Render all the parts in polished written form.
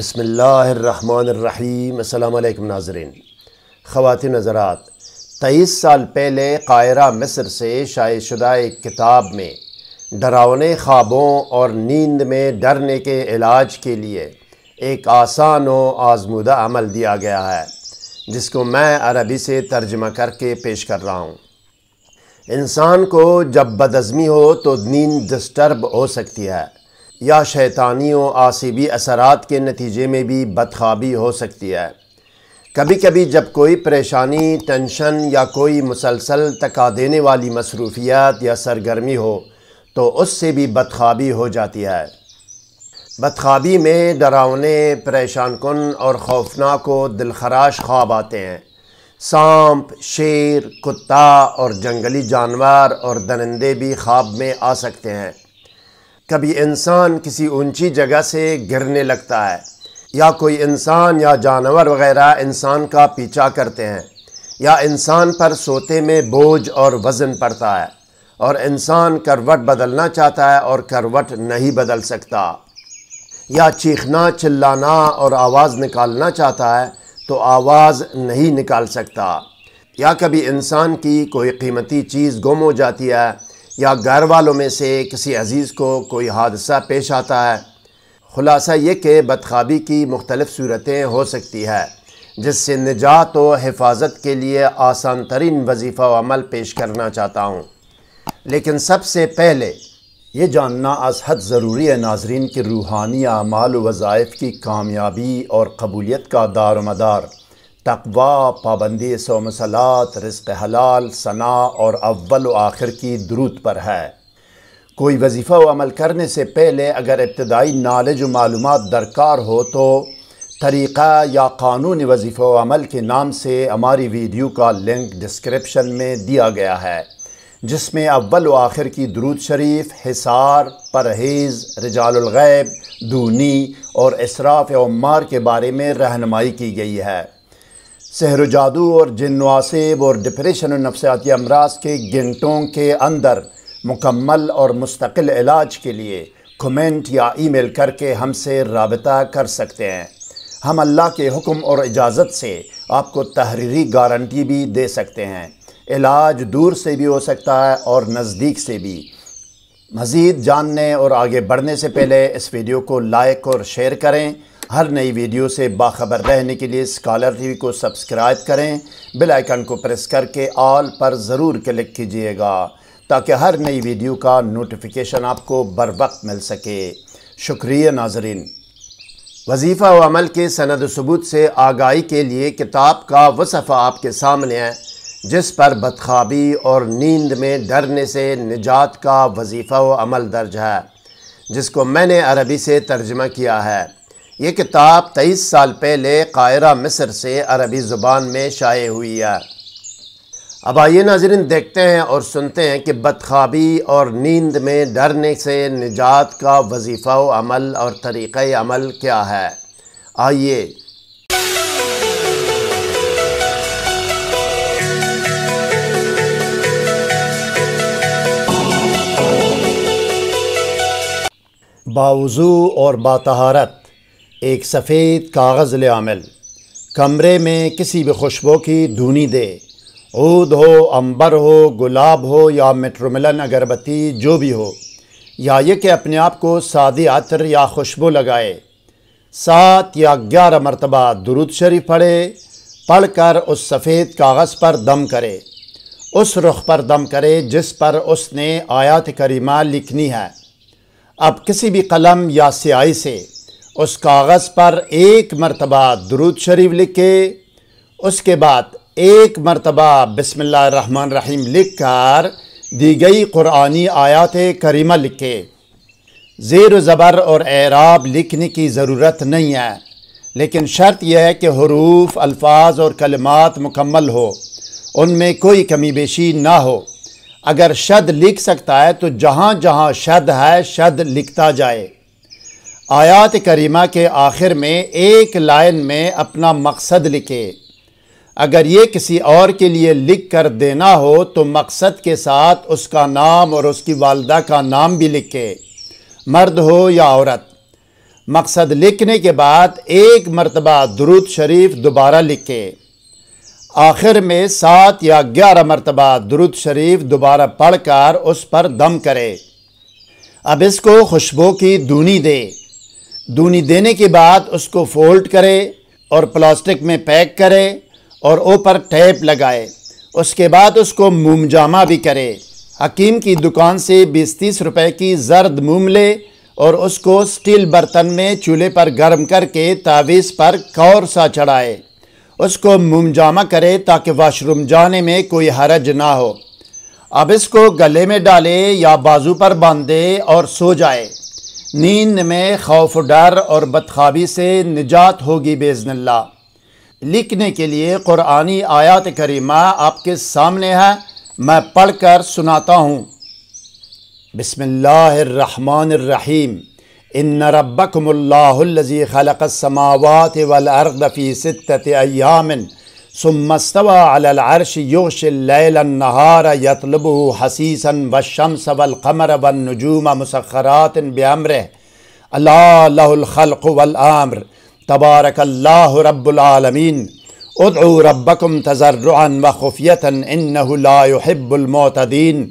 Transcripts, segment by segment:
بسم اللہ الرحمن الرحیم۔ السلام علیکم ناظرین۔ خواتین حضرات، 23 سال پہلے قاہرہ مصر سے شائع شدہ ایک کتاب میں ڈراؤنے خوابوں اور نیند میں ڈرنے کے علاج کے لیے ایک آسان و آزمودہ عمل دیا گیا ہے، جس کو میں عربی سے ترجمہ کر کے پیش کر رہا ہوں۔ انسان کو جب بدعزمی ہو تو نیند ڈسٹرب ہو سکتی ہے، یا شیطانی و عصبی اثرات کے نتیجے میں بھی بدخوابی ہو سکتی ہے۔ کبھی کبھی جب کوئی پریشانی، ٹینشن یا کوئی مسلسل تکا دینے والی مصروفیات یا سرگرمی ہو تو اس سے بھی بدخوابی ہو جاتی ہے۔ بدخوابی میں ڈراؤنے، پریشان کن اور خوفناک و دلخراش خواب آتے ہیں۔ سانپ، شیر، کتا اور جنگلی جانور اور درندے بھی خواب میں آ سکتے ہیں۔ کبھی انسان کسی اونچی جگہ سے گرنے لگتا ہے، یا کوئی انسان یا جانور وغیرہ انسان کا پیچھا کرتے ہیں، یا انسان پر سوتے میں بوجھ اور وزن پڑتا ہے اور انسان کروٹ بدلنا چاہتا ہے اور کروٹ نہیں بدل سکتا، یا چیخنا، چلانا اور آواز نکالنا چاہتا ہے تو آواز نہیں نکال سکتا، یا کبھی انسان کی کوئی قیمتی چیز گم ہو جاتی ہے، یا گھر والوں میں سے کسی عزیز کو کوئی حادثہ پیش آتا ہے۔ خلاصہ یہ کہ بدخوابی کی مختلف صورتیں ہو سکتی ہے، جس سے نجات و حفاظت کے لیے آسان ترین وظیفہ و عمل پیش کرنا چاہتا ہوں۔ لیکن سب سے پہلے یہ جاننا از حد ضروری ہے ناظرین کہ روحانی اعمال و وظائف کی کامیابی اور قبولیت کا دار و مدار تقوی، پابندی صوم و صلات، رزق حلال، ثناء اور اول و آخر کی درود پر ہے۔ کوئی وظیفہ و عمل کرنے سے پہلے اگر ابتدائی نالج و معلومات درکار ہو تو طریقہ یا قانون وظیفہ و عمل کے نام سے ہماری ویڈیو کا لنک ڈسکرپشن میں دیا گیا ہے، جس میں اول و آخر کی درود شریف، حصار، پرہیز، رجال الغیب، دونی اور اسراف عمار کے بارے میں رہنمائی کی گئی ہے۔ سحر و جادو اور جن و عصیب اور ڈپریشن و نفسیاتی امراض کے گھنٹوں کے اندر مکمل اور مستقل علاج کے لیے کمنٹ یا ای میل کر کے ہم سے رابطہ کر سکتے ہیں۔ ہم اللہ کے حکم اور اجازت سے آپ کو تحریری گارنٹی بھی دے سکتے ہیں۔ علاج دور سے بھی ہو سکتا ہے اور نزدیک سے بھی۔ مزید جاننے اور آگے بڑھنے سے پہلے اس ویڈیو کو لائک اور شیئر کریں۔ ہر نئی ویڈیو سے باخبر رہنے کے لیے اسکالر ٹی وی کو سبسکرائب کریں۔ بیل آئیکن کو پریس کر کے آل پر ضرور کلک کیجئے گا تاکہ ہر نئی ویڈیو کا نوٹیفیکیشن آپ کو بر وقت مل سکے۔ شکریہ ناظرین۔ وظیفہ و عمل کے سند و ثبوت سے آگاہی کے لیے کتاب کا وہ صفحہ آپ کے سامنے ہے، جس پر بدخوابی اور نیند میں ڈرنے سے نجات کا وظیفہ و عمل درج ہے، جس کو میں نے عربی سے ترجمہ کیا ہے۔ یہ کتاب 23 سال پہلے قاہرہ مصر سے عربی زبان میں شائع ہوئی ہے۔ اب آئیے ناظرین دیکھتے ہیں اور سنتے ہیں کہ بدخوابی اور نیند میں ڈرنے سے نجات کا وظیفہ و عمل اور طریقہ عمل کیا ہے۔ آئیے۔ باوضو اور باطہارت ایک سفید کاغذ لے عمل، کمرے میں کسی بھی خوشبو کی دھونی دے، عود ہو، عنبر ہو، گلاب ہو یا میٹروملن اگربتی جو بھی ہو، یا یہ کہ اپنے آپ کو سادی عطر یا خوشبو لگائے۔ 7 یا 11 مرتبہ درود شریف پڑھ کر اس سفید کاغذ پر دم کرے، اس رخ پر دم کرے جس پر اس نے آیات کریمہ لکھنی ہے۔ اب کسی بھی قلم یا سیاہی سے اس کاغذ پر 1 مرتبہ درود شریف لکھے، اس کے بعد 1 مرتبہ بسم اللہ الرحمن الرحیم لکھ کر دی گئی قرآنی آیات کریمہ لکھے۔ زیر و زبر اور اعراب لکھنے کی ضرورت نہیں ہے، لیکن شرط یہ ہے کہ حروف، الفاظ اور کلمات مکمل ہو، ان میں کوئی کمی بیشی نہ ہو۔ اگر شد لکھ سکتا ہے تو جہاں جہاں شد ہے شد لکھتا جائے۔ آیات کریمہ کے آخر میں 1 لائن میں اپنا مقصد لکھے۔ اگر یہ کسی اور کے لیے لکھ کر دینا ہو تو مقصد کے ساتھ اس کا نام اور اس کی والدہ کا نام بھی لکھے، مرد ہو یا عورت۔ مقصد لکھنے کے بعد 1 مرتبہ درود شریف دوبارہ لکھے، آخر میں 7 یا 11 مرتبہ درود شریف دوبارہ پڑھ کر اس پر دم کرے۔ اب اس کو خوشبو کی دونی دے، دونی دینے کے بعد اس کو فولڈ کرے اور پلاسٹک میں پیک کرے اور اوپر ٹیپ لگائے۔ اس کے بعد اس کو موم جامہ بھی کرے۔ حکیم کی دکان سے 20-30 روپے کی زرد موم لے اور اس کو سٹیل برتن میں چولہے پر گرم کر کے تعویذ پر کور سا چڑھائے، اس کو موم جامہ کرے تاکہ واش روم جانے میں کوئی حرج نہ ہو۔ اب اس کو گلے میں ڈالے یا بازو پر باندھے اور سو جائے۔ نیند میں خوف و ڈر اور بدخوابی سے نجات ہوگی باذن اللہ۔ لکھنے کے لیے قرآنی آیات کریمہ آپ کے سامنے ہے، میں پڑھ کر سناتا ہوں۔ بسم اللہ الرحمن الرحیم۔ ان ربکم اللہ الذی خلق السماوات والارض فی 6 ایام ثم استوى علی العرش یغشی اللیل النہار یطلبہ حثیثا والشمس والقمر والنجوم مسخرات بامرہ الا لہ الخلق والامر تبارک اللہ رب العالمین ادعوا ربکم تضرعا وخفیۃ انہ لا يحب المعتدین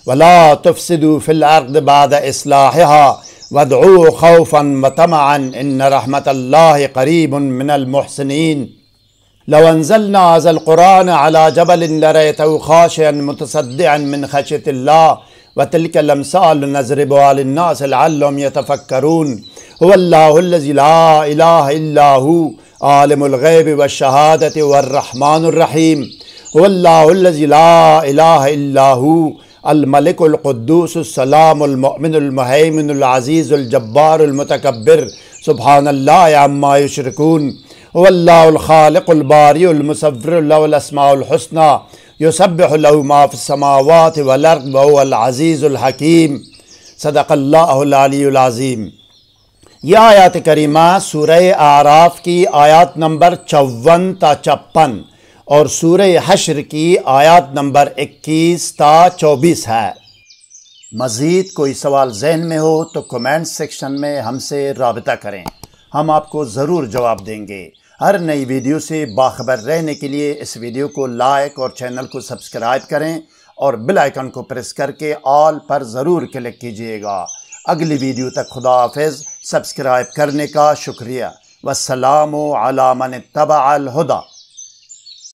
ولا تفسدوا في الارض بعد اصلاحها وادعوه خوفا وطمعا ان رحمت اللہ قریب من المحسنین۔ لو انزلنا هذا القرآن على جبل لرأيته خاشعا متصدعا من خشية الله وتلك الامثال نضربها للناس لعلهم يتفكرون هو الله الذي لا اله الا هو عالم الغيب والشهادة والرحمن الرحيم هو الله الذي لا اله الا هو الملك القدوس السلام المؤمن المهيمن العزيز الجبار المتكبر سبحان الله عما يشركون هو الله الخالق البارئ المصور له الاسماء الحسنى يسبح له ما في السماوات والارض وهو العزيز الحكيم صدق اللہ العلی العظیم۔ یہ آیات کریمہ سورہ اعراف کی آیات نمبر 54 تا 56 اور سورہ حشر کی آیات نمبر 21 تا 24 ہے۔ مزید کوئی سوال ذہن میں ہو تو کمنٹ سیکشن میں ہم سے رابطہ کریں، ہم آپ کو ضرور جواب دیں گے۔ ہر نئی ویڈیو سے باخبر رہنے کے لیے اس ویڈیو کو لائک اور چینل کو سبسکرائب کریں اور بیل آئیکن کو پریس کر کے آل پر ضرور کلک کیجئے گا۔ اگلی ویڈیو تک خدا حافظ، سبسکرائب کرنے کا شکریہ۔ والسلام علی من اتبع الہدی۔